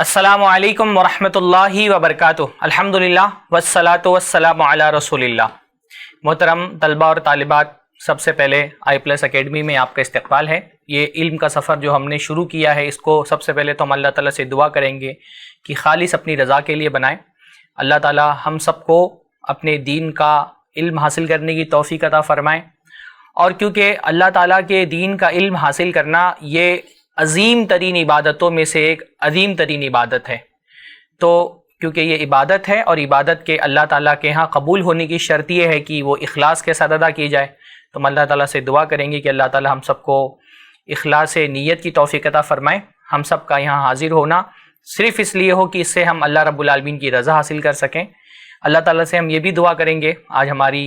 السلام علیکم ورحمۃ اللہ وبرکاتہ۔ الحمدللہ والصلاۃ والسلام علی رسول اللہ۔ محترم طلبہ اور طالبات، سب سے پہلے i+ اکیڈمی میں آپ کا استقبال ہے۔ یہ علم کا سفر جو ہم نے شروع کیا ہے، اس کو سب سے پہلے تو ہم اللہ تعالیٰ سے دعا کریں گے کہ خالص اپنی رضا کے لیے بنائیں۔ اللہ تعالیٰ ہم سب کو اپنے دین کا علم حاصل کرنے کی توفیق عطا فرمائیں، اور کیونکہ اللہ تعالیٰ کے دین کا علم حاصل کرنا یہ عظیم ترین عبادتوں میں سے ایک عظیم ترین عبادت ہے، تو کیونکہ یہ عبادت ہے اور عبادت کے اللہ تعالیٰ کے ہاں قبول ہونے کی شرط یہ ہے کہ وہ اخلاص کے ساتھ ادا کی جائے۔ تو ہم اللہ تعالیٰ سے دعا کریں گے کہ اللہ تعالیٰ ہم سب کو اخلاص نیت کی توفیق عطا فرمائے۔ ہم سب کا یہاں حاضر ہونا صرف اس لیے ہو کہ اس سے ہم اللہ رب العالمین کی رضا حاصل کر سکیں۔ اللہ تعالیٰ سے ہم یہ بھی دعا کریں گے، آج ہماری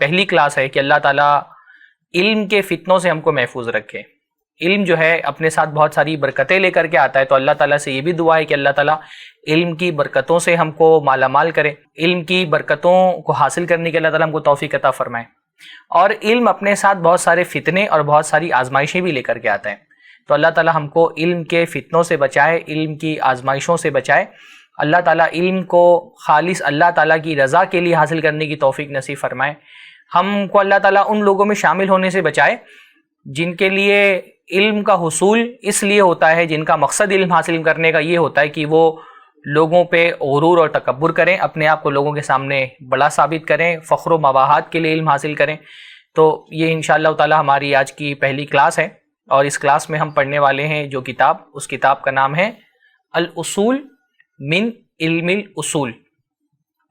پہلی کلاس ہے، کہ اللہ تعالیٰ علم کے فتنوں سے ہم کو محفوظ رکھے۔ علم جو ہے اپنے ساتھ بہت ساری برکتیں لے کر کے آتا ہے، تو اللہ تعالیٰ سے یہ بھی دعا ہے کہ اللہ تعالیٰ علم کی برکتوں سے ہم کو مالا مال کرے، علم کی برکتوں کو حاصل کرنے کے اللہ تعالیٰ ہم کو توفیق عطا فرمائے۔ اور علم اپنے ساتھ بہت سارے فتنے اور بہت ساری آزمائشیں بھی لے کر کے آتا ہے، تو اللہ تعالیٰ ہم کو علم کے فتنوں سے بچائے، علم کی آزمائشوں سے بچائے۔ اللہ تعالیٰ علم کو خالص اللہ تعالیٰ کی رضا کے لیے حاصل کرنے کی توفیق نصیب فرمائے۔ ہم کو اللہ تعالیٰ ان لوگوں میں شامل ہونے سے بچائے جن کے لیے علم کا حصول اس لیے ہوتا ہے، جن کا مقصد علم حاصل کرنے کا یہ ہوتا ہے کہ وہ لوگوں پہ غرور اور تکبر کریں، اپنے آپ کو لوگوں کے سامنے بڑا ثابت کریں، فخر و مباحات کے لیے علم حاصل کریں۔ تو یہ انشاءاللہ تعالی ہماری آج کی پہلی کلاس ہے، اور اس کلاس میں ہم پڑھنے والے ہیں جو کتاب، اس کتاب کا نام ہے الاصول من علم الاصول۔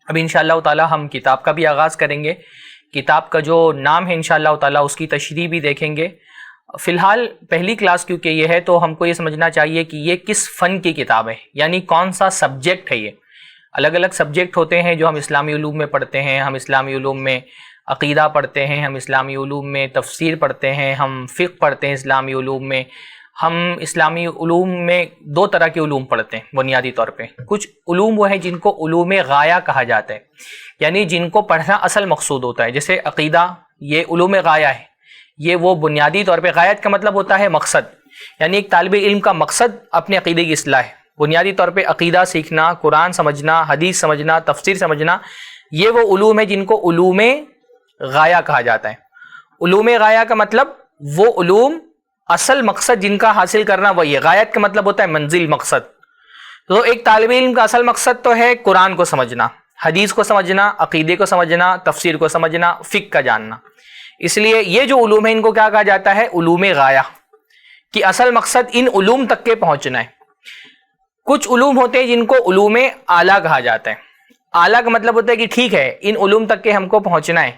اب انشاءاللہ تعالی ہم کتاب کا بھی آغاز کریں گے۔ کتاب کا جو نام ہے انشاءاللہ تعالی اس کی تشریح بھی دیکھیں گے۔ فی الحال پہلی کلاس کیونکہ یہ ہے، تو ہم کو یہ سمجھنا چاہیے کہ یہ کس فن کی کتاب ہے، یعنی کون سا سبجیکٹ ہے۔ یہ الگ الگ سبجیکٹ ہوتے ہیں جو ہم اسلامی علوم میں پڑھتے ہیں۔ ہم اسلامی علوم میں عقیدہ پڑھتے ہیں، ہم اسلامی علوم میں تفسیر پڑھتے ہیں، ہم فقہ پڑھتے ہیں اسلامی علوم میں۔ ہم اسلامی علوم میں دو طرح کے علوم پڑھتے ہیں بنیادی طور پہ۔ کچھ علوم وہ ہیں جن کو علوم غایہ کہا جاتا ہے، یعنی جن کو پڑھنا اصل مقصود ہوتا ہے، جیسے عقیدہ، یہ علوم غایہ ہے۔ یہ وہ بنیادی طور پہ، غایت کا مطلب ہوتا ہے مقصد، یعنی ایک طالب علم کا مقصد اپنے عقیدے کی اصلاح ہے۔ بنیادی طور پہ عقیدہ سیکھنا، قرآن سمجھنا، حدیث سمجھنا، تفسیر سمجھنا، یہ وہ علوم ہے جن کو علوم غایہ کہا جاتا ہے۔ علوم غایہ کا مطلب وہ علوم، اصل مقصد جن کا حاصل کرنا وہی ہے۔ غایت کا مطلب ہوتا ہے منزل، مقصد۔ تو ایک طالب علم کا اصل مقصد تو ہے قرآن کو سمجھنا، حدیث کو سمجھنا، عقیدے کو سمجھنا، تفسیر کو سمجھنا، فقہ کا جاننا۔ اس لیے یہ جو علوم ہیں ان کو کیا کہا جاتا ہے؟ علوم غایہ، کہ اصل مقصد ان علوم تک کے پہنچنا ہے۔ کچھ علوم ہوتے ہیں جن کو علوم اعلیٰ کہا جاتا ہے۔ اعلیٰ کا مطلب ہوتا ہے کہ ٹھیک ہے ان علوم تک کے ہم کو پہنچنا ہے،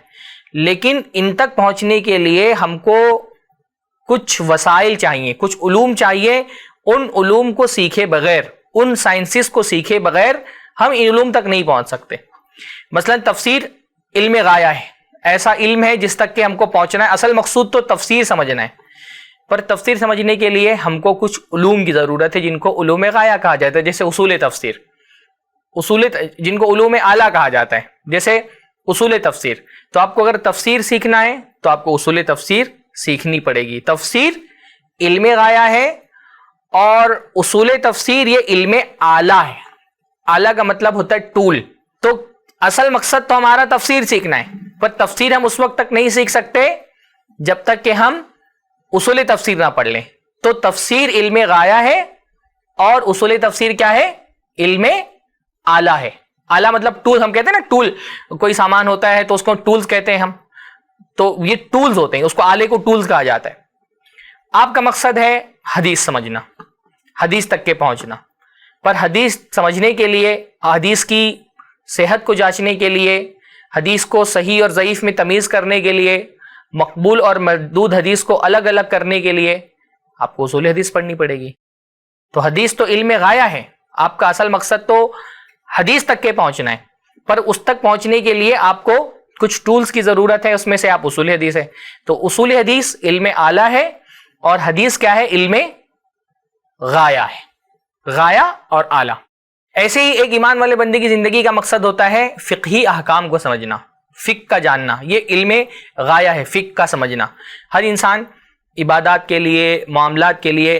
لیکن ان تک پہنچنے کے لیے ہم کو کچھ وسائل چاہیے، کچھ علوم چاہیے۔ ان علوم کو سیکھے بغیر، ان سائنسز کو سیکھے بغیر ہم ان علوم تک نہیں پہنچ سکتے۔ مثلا تفسیر علم غایہ ہے، ایسا علم ہے جس تک کہ ہم کو پہنچنا ہے۔ اصل مقصود تو تفسیر سمجھنا ہے، پر تفسیر سمجھنے کے لیے ہم کو کچھ علوم کی ضرورت ہے جن کو علوم غایہ کہا جاتا ہے، جیسے اصول تفسیر، جن کو علوم اعلیٰ کہا جاتا ہے، جیسے اصول تفسیر۔ تو آپ کو اگر تفسیر سیکھنا ہے تو آپ کو اصول تفسیر سیکھنی پڑے گی۔ تفسیر علم غایہ ہے، اور اصول تفسیر یہ علم اعلیٰ ہے۔ اعلیٰ کا مطلب ہوتا ہے ٹول۔ تو اصل مقصد تو ہمارا تفسیر سیکھنا ہے، پر تفسیر ہم اس وقت تک نہیں سیکھ سکتے جب تک کہ ہم اصول تفسیر نہ پڑھ لیں۔ تو تفسیر علم غایہ ہے، اور اصول تفسیر کیا ہے؟ علم اعلیٰ ہے۔ اعلیٰ مطلب ٹول، ہم کہتے ہیں نا ٹول، کوئی سامان ہوتا ہے تو اس کو ٹولز کہتے ہیں ہم، تو یہ ٹولز ہوتے ہیں، اس کو آلے کو ٹولز کہا جاتا ہے۔ آپ کا مقصد ہے حدیث سمجھنا، حدیث تک کے پہنچنا، پر حدیث سمجھنے کے لیے، حدیث کی صحت کو جانچنے کے لیے، حدیث کو صحیح اور ضعیف میں تمیز کرنے کے لیے، مقبول اور مردود حدیث کو الگ الگ کرنے کے لیے آپ کو اصول حدیث پڑھنی پڑے گی۔ تو حدیث تو علم غایہ ہے، آپ کا اصل مقصد تو حدیث تک کے پہنچنا ہے، پر اس تک پہنچنے کے لیے آپ کو کچھ ٹولز کی ضرورت ہے، اس میں سے آپ اصول حدیث ہے۔ تو اصول حدیث علم اعلیٰ ہے، اور حدیث کیا ہے؟ علم غایہ ہے، غایہ اور اعلیٰ۔ ایسے ہی ایک ایمان والے بندے کی زندگی کا مقصد ہوتا ہے فقہی احکام کو سمجھنا، فقہ کا جاننا، یہ علم غایہ ہے، فقہ کا سمجھنا۔ ہر انسان عبادات کے لیے، معاملات کے لیے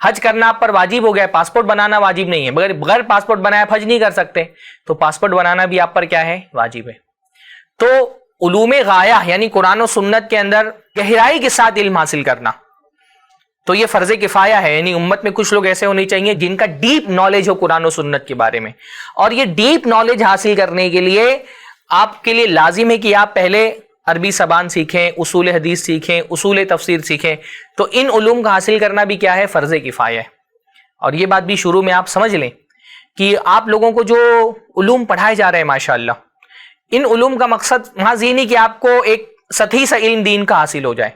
حج کرنا آپ پر واجب ہو گیا، پاسپورٹ بنانا واجب نہیں ہے، بغیر پاسپورٹ بنائے حج نہیں کر سکتے، تو پاسپورٹ بنانا بھی آپ پر کیا ہے؟ واجب ہے۔ تو علوم غایہ یعنی قرآن و سنت کے اندر گہرائی کے ساتھ علم حاصل کرنا، تو یہ فرض کفایہ ہے، یعنی امت میں کچھ لوگ ایسے ہونے چاہیے جن کا ڈیپ نالج ہو قرآن و سنت کے بارے میں، اور یہ ڈیپ نالج حاصل کرنے کے لیے آپ کے لیے لازم ہے کہ آپ پہلے عربی زبان سیکھیں، اصول حدیث سیکھیں، اصول تفسیر سیکھیں، تو ان علوم کا حاصل کرنا بھی کیا ہے؟ فرض کفایہ ہے۔ اور یہ بات بھی شروع میں آپ سمجھ لیں کہ آپ لوگوں کو جو علوم پڑھائے جا رہے ہیں ماشاءاللہ، ان علوم کا مقصد محض یہ نہیں کہ آپ کو ایک سطحی سا علم دین کا حاصل ہو جائے،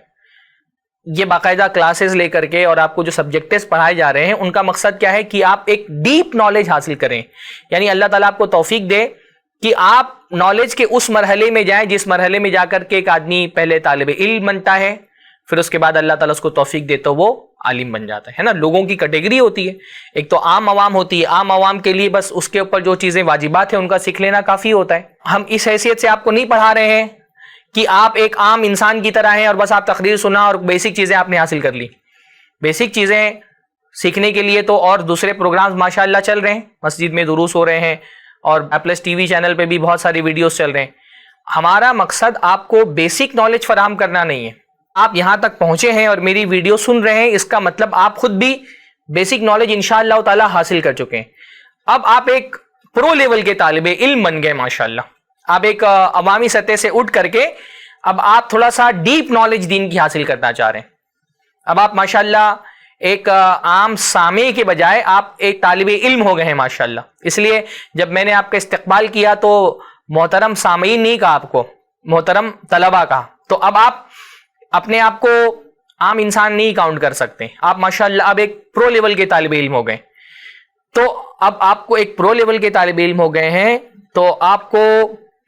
یہ باقاعدہ کلاسز لے کر کے اور آپ کو جو سبجیکٹس پڑھائے جا رہے ہیں ان کا مقصد کیا ہے کہ آپ ایک ڈیپ نالج حاصل کریں، یعنی اللہ تعالیٰ آپ کو توفیق دے کہ آپ نالج کے اس مرحلے میں جائیں جس مرحلے میں جا کر کے ایک آدمی پہلے طالب علم بنتا ہے، پھر اس کے بعد اللہ تعالیٰ اس کو توفیق دے تو وہ عالم بن جاتا ہے نا۔ لوگوں کی کیٹیگری ہوتی ہے، ایک تو عام عوام ہوتی ہے، عام عوام کے لیے بس اس کے اوپر جو چیزیں واجبات ہیں ان کا سیکھ لینا کافی ہوتا ہے۔ ہم اس حیثیت سے آپ کو نہیں پڑھا رہے ہیں کہ آپ ایک عام انسان کی طرح ہیں اور بس آپ تقریر سنا اور بیسک چیزیں آپ نے حاصل کر لی۔ بیسک چیزیں سیکھنے کے لیے تو اور دوسرے پروگرامز ماشاءاللہ چل رہے ہیں، مسجد میں دروس ہو رہے ہیں اور پلس ٹی وی چینل پہ بھی بہت ساری ویڈیوز چل رہے ہیں۔ ہمارا مقصد آپ کو بیسک نالج فراہم کرنا نہیں ہے۔ آپ یہاں تک پہنچے ہیں اور میری ویڈیو سن رہے ہیں، اس کا مطلب آپ خود بھی بیسک نالج انشاءاللہ تعالی حاصل کر چکے ہیں۔ اب آپ ایک پرو لیول کے طالب علم بن گئے ماشاءاللہ، آپ ایک عوامی سطح سے اٹھ کر کے اب آپ تھوڑا سا ڈیپ نالج دین کی حاصل کرنا چاہ رہے ہیں۔ اب آپ ماشاءاللہ ایک عام سامع کے بجائے آپ ایک طالب علم ہو گئے ہیں ماشاءاللہ۔ اس لیے جب میں نے آپ کا استقبال کیا تو محترم سامعین نہیں کہا، آپ کو محترم طلبہ کہا، تو اب آپ اپنے آپ کو عام انسان نہیں کاؤنٹ کر سکتے، آپ ماشاءاللہ اب ایک پرو لیول کے طالب علم ہو گئے۔ تو اب آپ کو ایک پرو لیول کے طالب علم ہو گئے ہیں تو آپ کو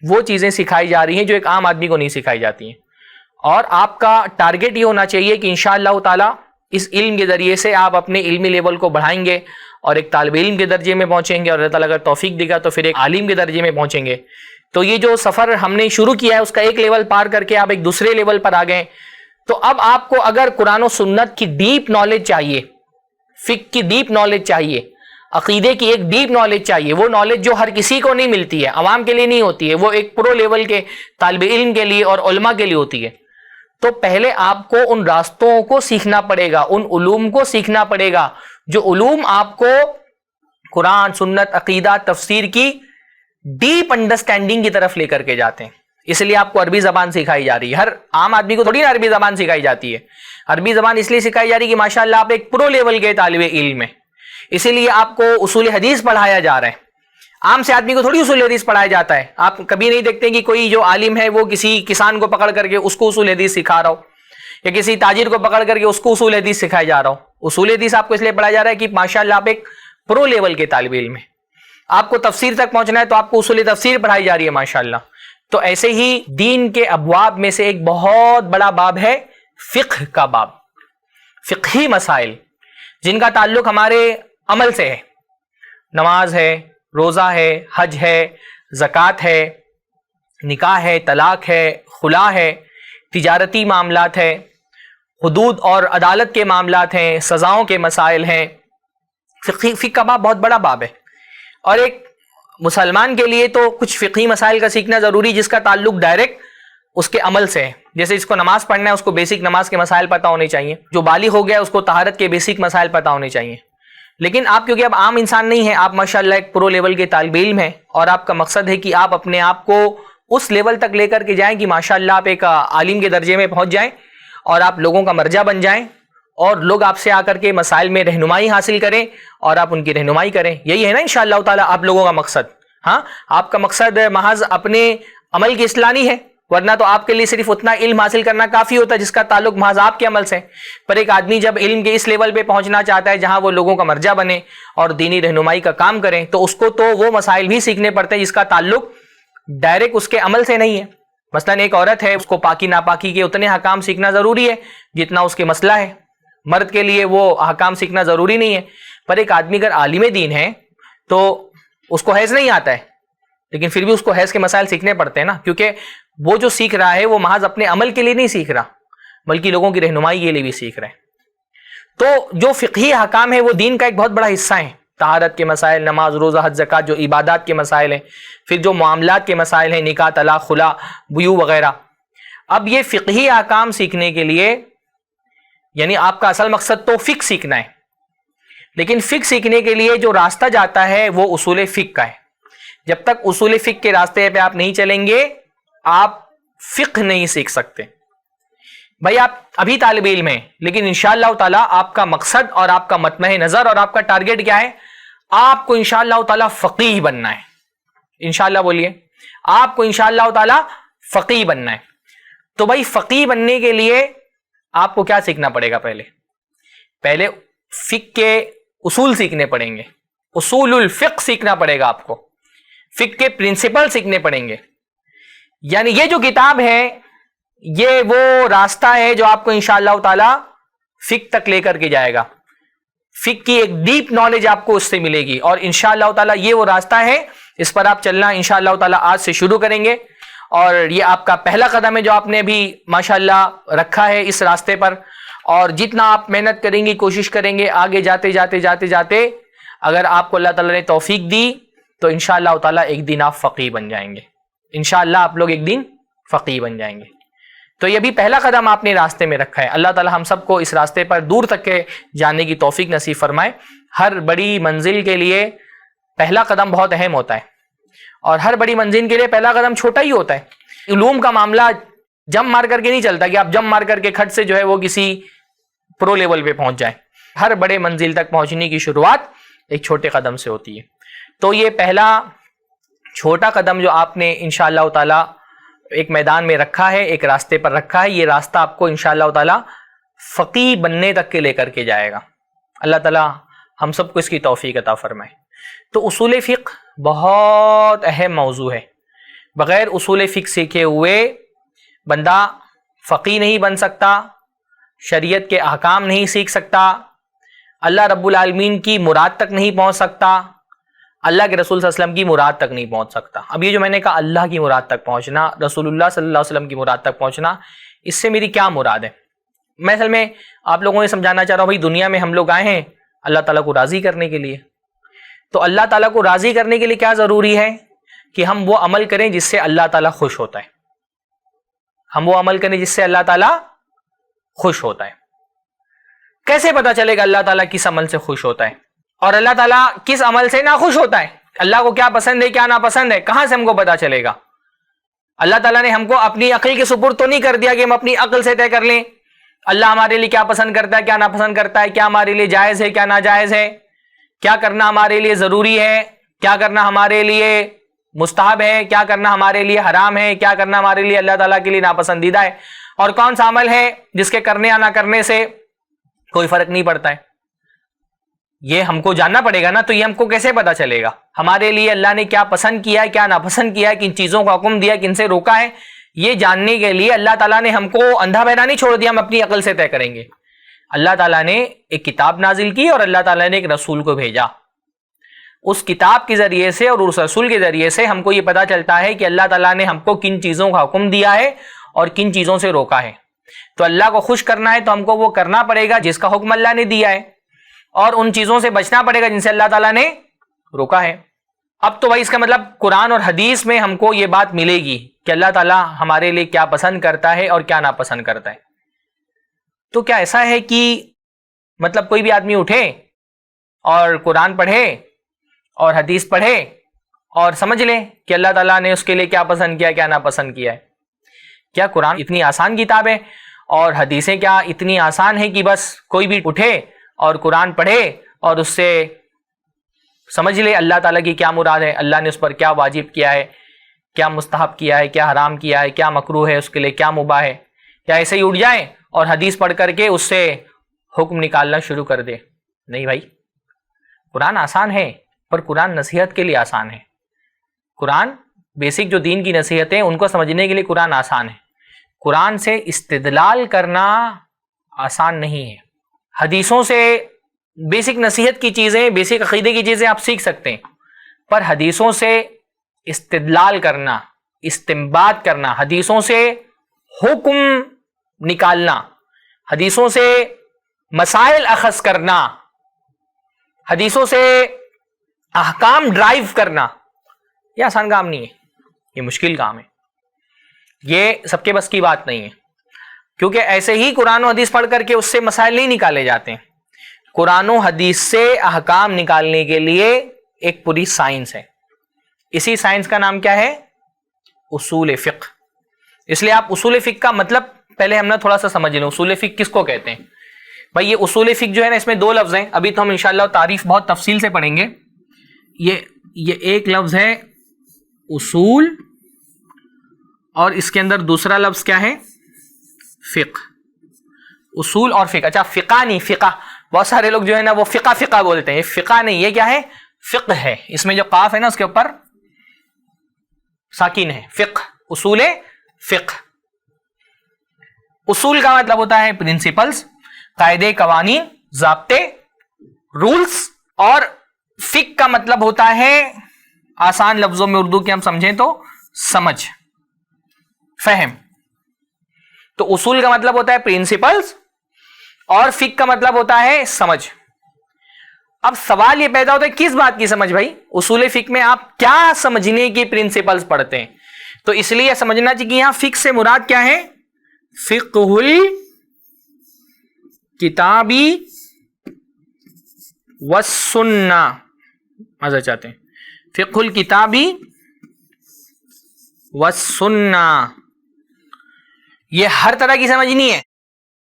وہ چیزیں سکھائی جا رہی ہیں جو ایک عام آدمی کو نہیں سکھائی جاتی ہیں، اور آپ کا ٹارگٹ یہ ہونا چاہیے کہ انشاءاللہ تعالی اس علم کے ذریعے سے آپ اپنے علمی لیول کو بڑھائیں گے اور ایک طالب علم کے درجے میں پہنچیں گے، اور اللہ تعالیٰ اگر توفیق دے گا تو پھر ایک عالم کے درجے میں پہنچیں گے۔ تو یہ جو سفر ہم نے شروع کیا ہے اس کا ایک لیول پار کر کے آپ ایک دوسرے لیول پر آ گئے۔ تو اب آپ کو اگر قرآن و سنت کی ڈیپ نالج چاہیے، فقہ کی ڈیپ نالج چاہیے، عقیدے کی ایک ڈیپ نالج چاہیے، وہ نالج جو ہر کسی کو نہیں ملتی ہے، عوام کے لیے نہیں ہوتی ہے، وہ ایک پرو لیول کے طالب علم کے لیے اور علماء کے لیے ہوتی ہے، تو پہلے آپ کو ان راستوں کو سیکھنا پڑے گا، ان علوم کو سیکھنا پڑے گا جو علوم آپ کو قرآن، سنت، عقیدہ، تفسیر کی ڈیپ انڈرسٹینڈنگ کی طرف لے کر کے جاتے ہیں۔ اس لیے آپ کو عربی زبان سکھائی جا رہی ہے، ہر عام آدمی کو تھوڑی نا عربی زبان سکھائی جاتی ہے، عربی زبان اس لیے سکھائی جا رہی ہے کہ ماشاءاللہ آپ ایک پرو لیول کے طالب علم ہیں، اسی لیے آپ کو اصول حدیث پڑھایا جا رہا ہے۔ عام سے آدمی کو تھوڑی اصول حدیث پڑھایا جاتا ہے، آپ کبھی نہیں دیکھتے کہ کوئی جو عالم ہے وہ کسی کسان کو پکڑ کر کے اس کو اصول حدیث سکھا رہا ہو، یا کسی تاجر کو پکڑ کر کے اس کو اصول حدیث سکھایا جا رہا ہو۔ اصول حدیث آپ کو اس لیے پڑھایا جا رہا ہے کہ ماشاءاللہ آپ ایک پرو لیول کے طالب علم ہیں، آپ کو تفسیر تک پہنچنا ہے تو آپ کو اصول تفسیر پڑھائی جا رہی ہے ماشاءاللہ۔ تو ایسے ہی دین کے ابواب میں سے ایک بہت بڑا باب ہے فقہ کا باب، فقہی مسائل جن کا تعلق ہمارے عمل سے ہے، نماز ہے، روزہ ہے، حج ہے، زکوٰۃ ہے، نکاح ہے، طلاق ہے، خلا ہے، تجارتی معاملات ہے، حدود اور عدالت کے معاملات ہیں، سزاؤں کے مسائل ہیں۔ فقہ کا باب بہت بڑا باب ہے، اور ایک مسلمان کے لیے تو کچھ فقہی مسائل کا سیکھنا ضروری جس کا تعلق ڈائریکٹ اس کے عمل سے ہے۔ جیسے اس کو نماز پڑھنا ہے، اس کو بیسک نماز کے مسائل پتہ ہونے چاہیے، جو بالغ ہو گیا اس کو طہارت کے بیسک مسائل پتہ ہونے چاہیے۔ لیکن آپ کیونکہ اب عام انسان نہیں ہیں، آپ ماشاءاللہ ایک پرو لیول کے طالب علم ہیں، اور آپ کا مقصد ہے کہ آپ اپنے آپ کو اس لیول تک لے کر کے جائیں کہ ماشاءاللہ آپ ایک عالم کے درجے میں پہنچ جائیں اور آپ لوگوں کا مرجع بن جائیں، اور لوگ آپ سے آ کر کے مسائل میں رہنمائی حاصل کریں اور آپ ان کی رہنمائی کریں۔ یہی ہے نا انشاءاللہ تعالی آپ لوگوں کا مقصد۔ ہاں، آپ کا مقصد محض اپنے عمل کی اصلاح نہیں ہے، ورنہ تو آپ کے لیے صرف اتنا علم حاصل کرنا کافی ہوتا ہے جس کا تعلق محض آپ کے عمل سے۔ پر ایک آدمی جب علم کے اس لیول پہ پہنچنا چاہتا ہے جہاں وہ لوگوں کا مرجع بنے اور دینی رہنمائی کا کام کریں، تو اس کو تو وہ مسائل بھی سیکھنے پڑتے ہیں جس کا تعلق ڈائریکٹ اس کے عمل سے نہیں ہے۔ مثلا ایک عورت ہے، اس کو پاکی ناپاکی کے اتنے حکام سیکھنا ضروری ہے جتنا اس کے مسئلہ ہے، مرد کے لیے وہ حکام سیکھنا ضروری نہیں ہے۔ پر ایک آدمی اگر عالم دین ہے تو اس کو حیض نہیں آتا ہے، لیکن پھر بھی اس کو حیض کے مسائل سیکھنے پڑتے ہیں نا، کیونکہ وہ جو سیکھ رہا ہے وہ محض اپنے عمل کے لیے نہیں سیکھ رہا بلکہ لوگوں کی رہنمائی کے لیے بھی سیکھ رہا ہے۔ تو جو فقہی احکام ہے وہ دین کا ایک بہت بڑا حصہ ہیں. طہارت کے مسائل، نماز، روزہ، حج، زکوٰۃ، جو عبادات کے مسائل ہیں، پھر جو معاملات کے مسائل ہیں، نکاح، طلاق، خلا، بیوع وغیرہ. اب یہ فقہی احکام سیکھنے کے لیے یعنی آپ کا اصل مقصد تو فقہ سیکھنا ہے، لیکن فقہ سیکھنے کے لیے جو راستہ جاتا ہے وہ اصول فقہ کا ہے. جب تک اصول فقہ کے راستے پہ آپ نہیں چلیں گے آپ فقہ نہیں سیکھ سکتے. بھائی آپ ابھی طالب علم ہیں، لیکن انشاءاللہ تعالیٰ آپ کا مقصد اور آپ کا مطمع نظر اور آپ کا ٹارگٹ کیا ہے؟ آپ کو انشاءاللہ تعالیٰ فقیہ بننا ہے. انشاءاللہ بولیے، آپ کو انشاءاللہ تعالیٰ فقیہ بننا ہے. تو بھائی فقیہ بننے کے لیے آپ کو کیا سیکھنا پڑے گا؟ پہلے فقہ کے اصول سیکھنے پڑیں گے، اصول الفقہ سیکھنا پڑے گا آپ کو، فقہ کے پرنسپل سیکھنے پڑیں گے. یعنی یہ جو کتاب ہے یہ وہ راستہ ہے جو آپ کو انشاءاللہ تعالی فقہ تک لے کر کے جائے گا. فقہ کی ایک ڈیپ نالج آپ کو اس سے ملے گی، اور انشاءاللہ تعالی یہ وہ راستہ ہے، اس پر آپ چلنا انشاءاللہ تعالی آج سے شروع کریں گے. اور یہ آپ کا پہلا قدم ہے جو آپ نے بھی ماشاءاللہ رکھا ہے اس راستے پر. اور جتنا آپ محنت کریں گے، کوشش کریں گے، آگے جاتے جاتے جاتے جاتے اگر آپ کو اللہ تعالیٰ نے توفیق دی تو انشاءاللہ تعالیٰ ایک دن آپ فقیہ بن جائیں گے. انشاءاللہ آپ لوگ ایک دن فقیہ بن جائیں گے. تو یہ بھی پہلا قدم آپ نے راستے میں رکھا ہے. اللہ تعالیٰ ہم سب کو اس راستے پر دور تک کے جانے کی توفیق نصیب فرمائے. ہر بڑی منزل کے لیے پہلا قدم بہت اہم ہوتا ہے، اور ہر بڑی منزل کے لیے پہلا قدم چھوٹا ہی ہوتا ہے. علوم کا معاملہ جم مار کر کے نہیں چلتا کہ آپ جم مار کر کے کھٹ سے جو ہے وہ کسی پرو لیول پہ پہنچ جائیں. ہر بڑے منزل تک پہنچنے کی شروعات ایک چھوٹے قدم سے ہوتی ہے. تو یہ پہلا چھوٹا قدم جو آپ نے انشاءاللہ تعالی ایک میدان میں رکھا ہے، ایک راستے پر رکھا ہے، یہ راستہ آپ کو انشاءاللہ تعالی فقیہ بننے تک کے لے کر کے جائے گا. اللہ تعالی ہم سب کو اس کی توفیق عطا فرمائے. تو اصول فقہ بہت اہم موضوع ہے. بغیر اصول فقہ سیکھے ہوئے بندہ فقیہ نہیں بن سکتا، شریعت کے احکام نہیں سیکھ سکتا، اللہ رب العالمین کی مراد تک نہیں پہنچ سکتا، اللہ کے رسول صلی اللہ علیہ وسلم کی مراد تک نہیں پہنچ سکتا. اب یہ جو میں نے کہا اللہ کی مراد تک پہنچنا، رسول اللہ صلی اللہ علیہ وسلم کی مراد تک پہنچنا، اس سے میری کیا مراد ہے؟ میں اصل میں آپ لوگوں نے سمجھانا چاہ رہا ہوں، بھائی دنیا میں ہم لوگ آئے ہیں اللہ تعالیٰ کو راضی کرنے کے لیے. تو اللہ تعالیٰ کو راضی کرنے کے لیے کیا ضروری ہے؟ کہ ہم وہ عمل کریں جس سے اللہ تعالیٰ خوش ہوتا ہے. ہم وہ عمل کریں جس سے اللہ تعالیٰ خوش ہوتا ہے. کیسے پتا چلے گا اللہ تعالیٰ کس عمل سے خوش ہوتا ہے اور اللہ تعالیٰ کس عمل سے ناخوش ہوتا ہے؟ اللہ کو کیا پسند ہے، کیا ناپسند ہے، کہاں سے ہم کو پتا چلے گا؟ اللہ تعالیٰ نے ہم کو اپنی عقل کے سپرد تو نہیں کر دیا کہ ہم اپنی عقل سے طے کر لیں اللہ ہمارے لیے کیا پسند کرتا ہے، کیا ناپسند کرتا ہے، کیا ہمارے لیے جائز ہے، کیا ناجائز ہے، کیا کرنا ہمارے لیے ضروری ہے، کیا کرنا ہمارے لیے مستحب ہے، کیا کرنا ہمارے لیے حرام ہے، کیا کرنا ہمارے لیے اللہ تعالیٰ کے لیے ناپسندیدہ ہے، اور کون سا عمل ہے جس کے کرنے یا نہ کرنے سے کوئی فرق نہیں پڑتا ہے. یہ ہم کو جاننا پڑے گا نا. تو یہ ہم کو کیسے پتا چلے گا ہمارے لیے اللہ نے کیا پسند کیا ہے، کیا ناپسند کیا ہے، کن چیزوں کا حکم دیا، کن سے روکا ہے؟ یہ جاننے کے لیے اللہ تعالیٰ نے ہم کو اندھا بہرا نہیں چھوڑ دیا ہم اپنی عقل سے طے کریں گے. اللہ تعالیٰ نے ایک کتاب نازل کی اور اللہ تعالیٰ نے ایک رسول کو بھیجا. اس کتاب کے ذریعے سے اور اس رسول کے ذریعے سے ہم کو یہ پتا چلتا ہے کہ اللہ تعالیٰ نے ہم کو کن چیزوں کا حکم دیا ہے اور کن چیزوں سے روکا ہے. تو اللہ کو خوش کرنا ہے تو ہم کو وہ کرنا پڑے گا جس کا حکم اللہ نے دیا ہے، اور ان چیزوں سے بچنا پڑے گا جن سے اللہ تعالیٰ نے روکا ہے. اب تو بھائی اس کا مطلب قرآن اور حدیث میں ہم کو یہ بات ملے گی کہ اللہ تعالیٰ ہمارے لیے کیا پسند کرتا ہے اور کیا ناپسند کرتا ہے. تو کیا ایسا ہے کہ مطلب کوئی بھی آدمی اٹھے اور قرآن پڑھے اور حدیث پڑھے اور سمجھ لے کہ اللہ تعالیٰ نے اس کے لیے کیا پسند کیا، کیا ناپسند کیا ہے؟ کیا قرآن اتنی آسان کتاب ہے اور حدیثیں کیا اتنی آسان ہے کہ بس کوئی بھی اٹھے اور قرآن پڑھے اور اس سے سمجھ لے اللہ تعالیٰ کی کیا مراد ہے، اللہ نے اس پر کیا واجب کیا ہے، کیا مستحب کیا ہے، کیا حرام کیا ہے، کیا مکروہ ہے، اس کے لیے کیا مباح ہے؟ کیا ایسے ہی اٹھ جائیں اور حدیث پڑھ کر کے اس سے حکم نکالنا شروع کر دے؟ نہیں بھائی، قرآن آسان ہے پر قرآن نصیحت کے لیے آسان ہے. قرآن بیسک جو دین کی نصیحتیں ان کو سمجھنے کے لیے قرآن آسان ہے. قرآن سے استدلال کرنا آسان نہیں ہے. حدیثوں سے بیسک نصیحت کی چیزیں، بیسک عقیدے کی چیزیں آپ سیکھ سکتے ہیں، پر حدیثوں سے استدلال کرنا، استنباط کرنا، حدیثوں سے حکم نکالنا، حدیثوں سے مسائل اخذ کرنا، حدیثوں سے احکام ڈرائیو کرنا، یہ آسان کام نہیں ہے، یہ مشکل کام ہے، یہ سب کے بس کی بات نہیں ہے، کیونکہ ایسے ہی قرآن و حدیث پڑھ کر کے اس سے مسائل نہیں نکالے جاتے ہیں۔ قرآن و حدیث سے احکام نکالنے کے لیے ایک پوری سائنس ہے، اسی سائنس کا نام کیا ہے؟ اصول فقہ۔ اس لیے آپ اصول فقہ کا مطلب پہلے ہم نے تھوڑا سا سمجھ لیں، اصول فقہ کس کو کہتے ہیں؟ بھائی یہ اصول فقہ جو ہے نا، اس میں دو لفظ ہیں، ابھی تو ہم انشاءاللہ تعریف بہت تفصیل سے پڑھیں گے۔ یہ ایک لفظ ہے اصول، اور اس کے اندر دوسرا لفظ کیا ہے؟ فقہ۔ اصول اور فقہ، اچھا فقہ نہیں، فقہ بہت سارے لوگ جو ہے نا وہ فقہ بولتے ہیں، فقہ نہیں، یہ کیا ہے؟ فقہ ہے، اس میں جو قاف ہے نا اس کے اوپر ساکن ہے، فقہ، اصول فقہ۔ اصول کا مطلب ہوتا ہے پرنسپلز، قاعدے، قوانین، ضابطے، رولز، اور فقہ کا مطلب ہوتا ہے آسان لفظوں میں اردو کے ہم سمجھیں تو سمجھ، فہم۔ تو اصول کا مطلب ہوتا ہے پرنسپلز اور فقہ کا مطلب ہوتا ہے سمجھ۔ اب سوال یہ پیدا ہوتا ہے کس بات کی سمجھ بھائی؟ اصول فقہ میں آپ کیا سمجھنے کی پرنسپلز پڑھتے ہیں؟ تو اس لیے سمجھنا چاہیے کہ یہاں فقہ سے مراد کیا ہے؟ فقہ الکتابی والسنہ، مزہ چاہتے ہیں، فقہ الکتابی والسنہ، یہ ہر طرح کی سمجھ نہیں ہے،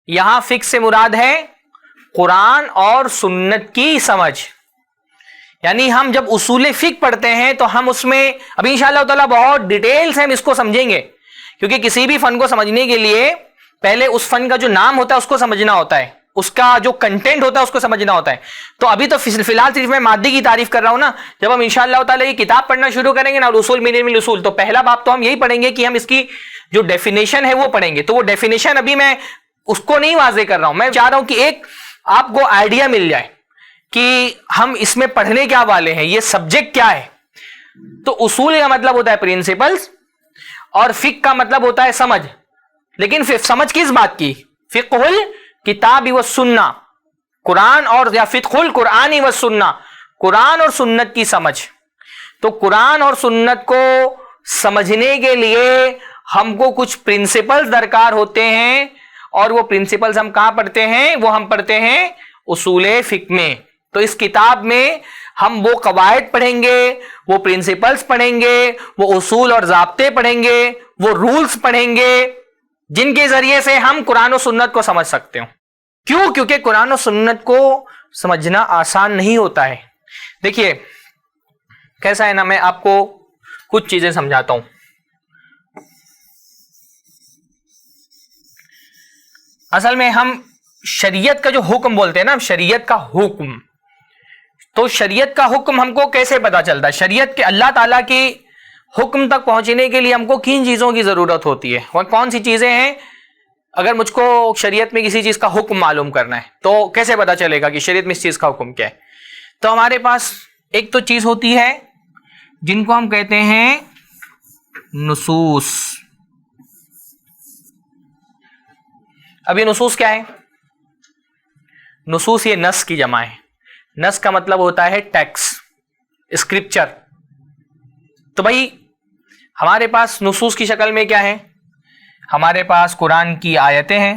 یہاں فقہ سے مراد ہے قرآن اور سنت کی سمجھ۔ یعنی ہم جب اصول فقہ پڑھتے ہیں تو ہم اس میں ابھی انشاءاللہ تعالیٰ بہت ڈیٹیل سے ہم اس کو سمجھیں گے، کیونکہ کسی بھی فن کو سمجھنے کے لیے پہلے اس فن کا جو نام ہوتا ہے اس کو سمجھنا ہوتا ہے، اس کا جو کنٹینٹ ہوتا ہے اس کو سمجھنا ہوتا ہے۔ تو ابھی تو فی الحال صرف میں مادے کی تعریف کر رہا ہوں نا، جب ہم انشاءاللہ تعالیٰ یہ کتاب پڑھنا شروع کریں گے نا، اصول من علم الاصول، تو پہلا باب تو ہم یہی پڑھیں گے کہ ہم اس کی جو ڈیفینیشن ہے وہ پڑھیں گے۔ تو وہ ڈیفینیشن ابھی میں اس کو نہیں واضح کر رہا ہوں، میں چاہ رہا ہوں کہ ایک آپ کو آئیڈیا مل جائے کہ ہم اس میں پڑھنے کیا والے ہیں، یہ سبجیکٹ کیا ہے۔ تو اصول کا مطلب ہوتا ہے پرنسپلز، اور فقہ کا مطلب ہوتا ہے سمجھ، لیکن سمجھ کس بات کی؟ فقہ الکتاب والسنہ، قرآن اور یا فقہ القرآن والسنہ، قرآن اور سنت کی سمجھ۔ تو قرآن اور سنت کو سمجھنے کے لیے ہم کو کچھ پرنسپلز درکار ہوتے ہیں، اور وہ پرنسپلز ہم کہاں پڑھتے ہیں؟ وہ ہم پڑھتے ہیں اصول فقہ میں۔ تو اس کتاب میں ہم وہ قواعد پڑھیں گے، وہ پرنسپلز پڑھیں گے، وہ اصول اور ضابطے پڑھیں گے، وہ رولز پڑھیں گے، جن کے ذریعے سے ہم قرآن و سنت کو سمجھ سکتے ہوں۔ کیوں؟ کیونکہ قرآن و سنت کو سمجھنا آسان نہیں ہوتا ہے۔ دیکھیے کیسا ہے نا، میں آپ کو کچھ چیزیں سمجھاتا ہوں۔ اصل میں ہم شریعت کا جو حکم بولتے ہیں نا، شریعت کا حکم، تو شریعت کا حکم ہم کو کیسے پتا چلتا ہے؟ شریعت کے اللہ تعالیٰ کی حکم تک پہنچنے کے لیے ہم کو کن چیزوں کی ضرورت ہوتی ہے، اور کون سی چیزیں ہیں؟ اگر مجھ کو شریعت میں کسی چیز کا حکم معلوم کرنا ہے تو کیسے پتا چلے گا کہ شریعت میں اس چیز کا حکم کیا ہے؟ تو ہمارے پاس ایک تو چیز ہوتی ہے جن کو ہم کہتے ہیں نصوص۔ اب یہ نصوص کیا ہے؟ نصوص یہ نص کی جمع ہے، نص کا مطلب ہوتا ہے ٹیکسٹ، اسکرپچر۔ تو بھائی ہمارے پاس نصوص کی شکل میں کیا ہے؟ ہمارے پاس قرآن کی آیتیں ہیں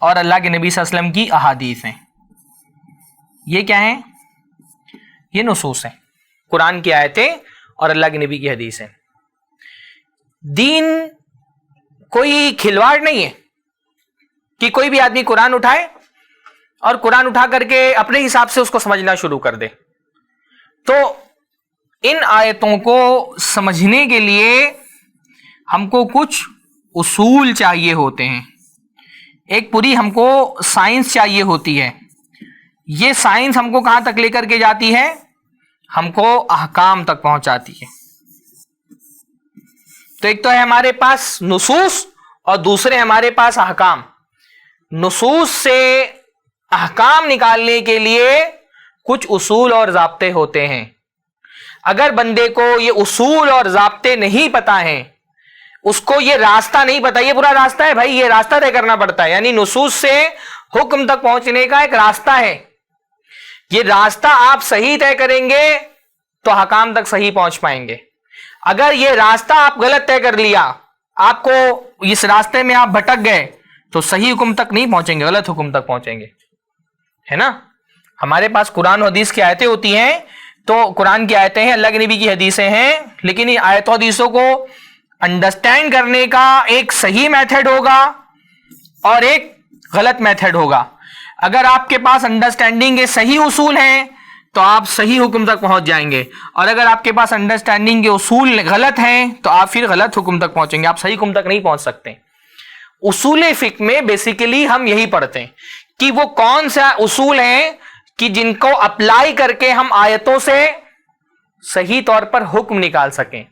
اور اللہ کے نبی صلی اللہ علیہ وسلم کی احادیث ہیں۔ یہ کیا ہیں؟ یہ نصوص ہیں، قرآن کی آیتیں اور اللہ کے نبی کی حدیث ہیں۔ دین کوئی کھلواڑ نہیں ہے کہ کوئی بھی آدمی قرآن اٹھائے اور قرآن اٹھا کر کے اپنے حساب سے اس کو سمجھنا شروع کر دے۔ تو ان آیتوں کو سمجھنے کے لیے ہم کو کچھ اصول چاہیے ہوتے ہیں، ایک پوری ہم کو سائنس چاہیے ہوتی ہے۔ یہ سائنس ہم کو کہاں تک لے کر کے جاتی ہے؟ ہم کو احکام تک پہنچاتی ہے۔ تو ایک تو ہے ہمارے پاس نصوص اور دوسرے ہمارے پاس احکام۔ نصوص سے احکام نکالنے کے لیے کچھ اصول اور ضابطے ہوتے ہیں۔ اگر بندے کو یہ اصول اور ضابطے نہیں پتہ ہیں اس کو یہ راستہ نہیں پتا، یہ پورا راستہ ہے بھائی، یہ راستہ طے کرنا پڑتا ہے، یعنی نصوص سے حکم تک پہنچنے کا ایک راستہ ہے، یہ راستہ آپ صحیح طے کریں گے تو حکام تک صحیح پہنچ پائیں گے. اگر یہ راستہ آپ غلط طے کر لیا، آپ کو اس راستے میں آپ بھٹک گئے تو صحیح حکم تک نہیں پہنچیں گے، غلط حکم تک پہنچیں گے، ہے نا. ہمارے پاس قرآن و حدیث کی آیتیں ہوتی ہیں، تو قرآن کی آیتیں ہیں، اللہ کے نبی کی حدیثیں ہیں، لیکن یہ آیت و حدیثوں کو انڈرسٹینڈ کرنے کا ایک صحیح میتھڈ ہوگا اور ایک غلط میتھڈ ہوگا. اگر آپ کے پاس انڈرسٹینڈنگ کے صحیح اصول ہیں تو آپ صحیح حکم تک پہنچ جائیں گے، اور اگر آپ کے پاس انڈرسٹینڈنگ کے اصول غلط ہیں تو آپ پھر غلط حکم تک پہنچیں گے، آپ صحیح حکم تک نہیں پہنچ سکتے. اصول فقہ میں بیسیکلی ہم یہی پڑھتے ہیں کہ وہ کون سا اصول ہیں کہ جن کو اپلائی کر کے ہم آیتوں سے صحیح طور پر حکم نکال سکیں،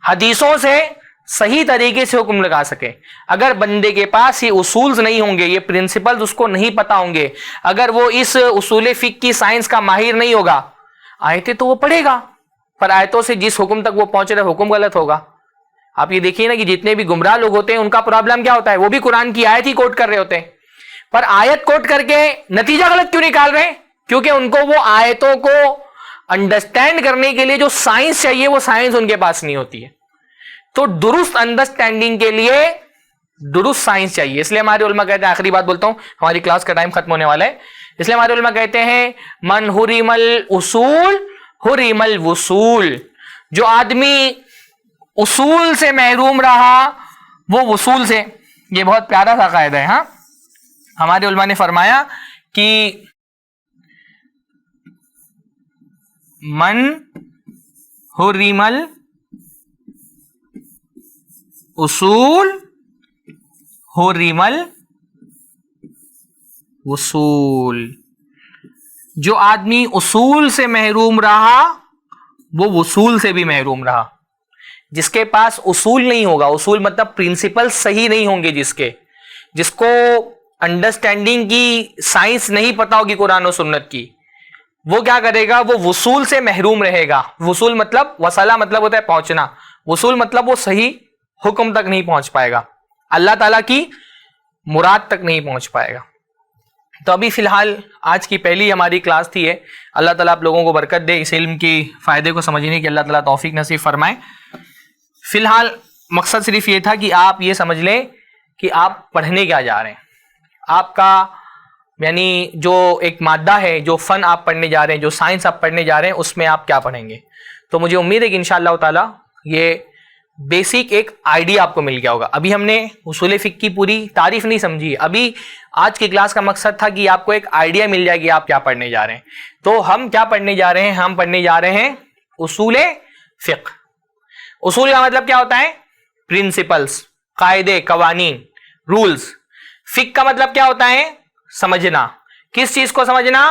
حدیثوں سے صحیح طریقے سے حکم لگا سکیں. اگر بندے کے پاس یہ اصولز نہیں ہوں گے، یہ پرنسپلز اس کو نہیں پتا ہوں گے، اگر وہ اس اصول فقہ کی سائنس کا ماہر نہیں ہوگا، آیتیں تو وہ پڑھے گا پر آیتوں سے جس حکم تک وہ پہنچ رہے حکم غلط ہوگا. آپ یہ دیکھیے نا کہ جتنے بھی گمراہ لوگ ہوتے ہیں ان کا پرابلم کیا ہوتا ہے، وہ بھی قرآن کی آیت ہی کوٹ کر رہے ہوتے ہیں، پر آیت کوٹ کر کے نتیجہ غلط کیوں نکال رہے ہیں؟ کیونکہ ان کو وہ آیتوں کو انڈرسٹینڈ کرنے کے لیے جو سائنس چاہیے وہ سائنس ان کے پاس نہیں ہوتی ہے. تو درست انڈرسٹینڈنگ کے لیے درست سائنس چاہیے. اس لیے ہمارے علماء کہتے ہیں، آخری بات بولتا ہوں، ہماری کلاس کا ٹائم ختم ہونے والا ہے، اس لیے ہمارے علماء کہتے ہیں من حرم الاصول حرم الوصول. جو آدمی اصول سے محروم رہا وہ وصول سے. یہ بہت پیارا سا قاعدہ ہے. ہاں، ہمارے علماء نے فرمایا کہ من حرم الاصول حرم الوصول. جو آدمی اصول سے محروم رہا وہ وصول سے بھی محروم رہا. جس کے پاس اصول نہیں ہوگا، اصول مطلب پرنسپل صحیح نہیں ہوں گے، جس کو انڈرسٹینڈنگ کی سائنس نہیں پتا ہوگی قرآن و سنت کی، وہ کیا کرے گا؟ وہ وصول سے محروم رہے گا. وصول مطلب وصلہ مطلب ہوتا ہے پہنچنا، وصول مطلب وہ صحیح حکم تک نہیں پہنچ پائے گا، اللہ تعالیٰ کی مراد تک نہیں پہنچ پائے گا. تو ابھی فی الحال آج کی پہلی ہماری کلاس تھی ہے. اللہ تعالیٰ آپ لوگوں کو برکت دے، اس علم کی فائدے کو سمجھنے کی اللہ تعالیٰ توفیق نصیب فرمائے. فی الحال مقصد صرف یہ تھا کہ آپ یہ سمجھ لیں کہ آپ پڑھنے کیا جا رہے ہیں. آپ کا یعنی جو ایک مادہ ہے، جو فن آپ پڑھنے جا رہے ہیں، جو سائنس آپ پڑھنے جا رہے ہیں، اس میں آپ کیا پڑھیں گے. تو مجھے امید ہے کہ انشاءاللہ تعالیٰ یہ بیسک ایک آئیڈیا آپ کو مل گیا ہوگا. ابھی ہم نے اصول فقہ کی پوری تعریف نہیں سمجھی، ابھی آج کی کلاس کا مقصد تھا کہ آپ کو ایک آئیڈیا مل جائے کہ آپ کیا پڑھنے جا رہے ہیں. تو ہم کیا پڑھنے جا رہے ہیں؟ ہم پڑھنے جا رہے ہیں اصول فقہ. اصول کا مطلب کیا ہوتا ہے؟ پرنسپلز، قاعدے، قوانین، رولز. فقہ کا مطلب کیا ہوتا ہے؟ سمجھنا. کس چیز کو سمجھنا؟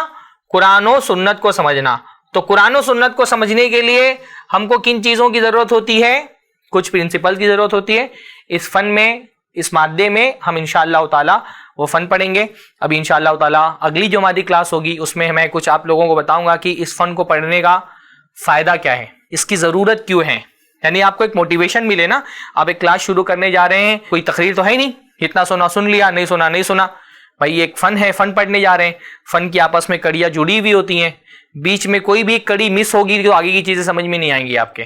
قرآن و سنت کو سمجھنا. تو قرآن و سنت کو سمجھنے کے لیے ہم کو کن چیزوں کی ضرورت ہوتی ہے؟ کچھ پرنسپل کی ضرورت ہوتی ہے. اس فن میں، اس مادے میں ہم انشاءاللہ تعالی وہ فن پڑھیں گے. ابھی انشاءاللہ تعالی اگلی جو ہماری کلاس ہوگی اس میں میں کچھ آپ لوگوں کو بتاؤں گا کہ اس فن کو پڑھنے کا فائدہ کیا ہے، اس کی ضرورت کیوں ہے. یعنی آپ کو ایک موٹیویشن ملے نا. آپ ایک کلاس شروع کرنے جا رہے ہیں، کوئی تقریر تو ہے نہیں، اتنا سنا سن لیا، نہیں سنا نہیں سنا. بھائی ایک فن ہے، فن پڑھنے جا رہے ہیں. فن کی آپس میں کڑیاں جڑی ہوئی ہوتی ہیں، بیچ میں کوئی بھی ایک کڑی مس ہوگی تو آگے کی چیزیں سمجھ میں نہیں آئیں گی آپ کے.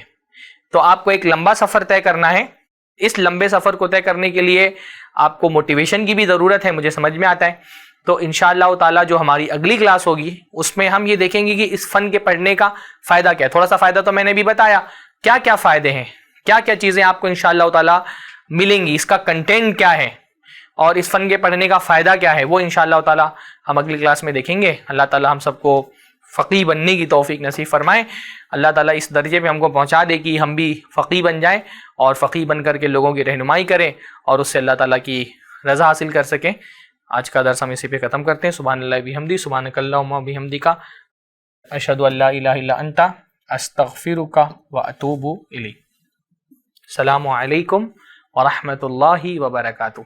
تو آپ کو ایک لمبا سفر طے کرنا ہے. اس لمبے سفر کو طے کرنے کے لیے آپ کو موٹیویشن کی بھی ضرورت ہے، مجھے سمجھ میں آتا ہے. تو انشاءاللہ تعالیٰ جو ہماری اگلی کلاس ہوگی اس میں ہم یہ دیکھیں گے کہ اس فن کے پڑھنے کا فائدہ کیا ہے. تھوڑا سا فائدہ تو میں نے بھی بتایا، کیا کیا فائدے ہیں، کیا کیا چیزیں آپ کو انشاءاللہ تعالیٰ ملیں گی، اس کا کنٹینٹ کیا ہے اور اس فن کے پڑھنے کا فائدہ کیا ہے، وہ انشاءاللہ تعالیٰ ہم اگلی کلاس میں دیکھیں گے. اللہ تعالیٰ ہم سب کو فقیہ بننے کی توفیق نصیب فرمائے. اللہ تعالیٰ اس درجے پہ ہم کو پہنچا دے کہ ہم بھی فقیہ بن جائیں اور فقیہ بن کر کے لوگوں کی رہنمائی کریں اور اس سے اللہ تعالیٰ کی رضا حاصل کر سکیں. آج کا درس ہم اسی پہ ختم کرتے ہیں. سبحان اللہ بحمدی، سبحانک اللہم بحمدک، اشہد ان لا الہ الا انت، استغفرک واتوب الیک. السلام علیکم ورحمۃ اللہ وبرکاتہ.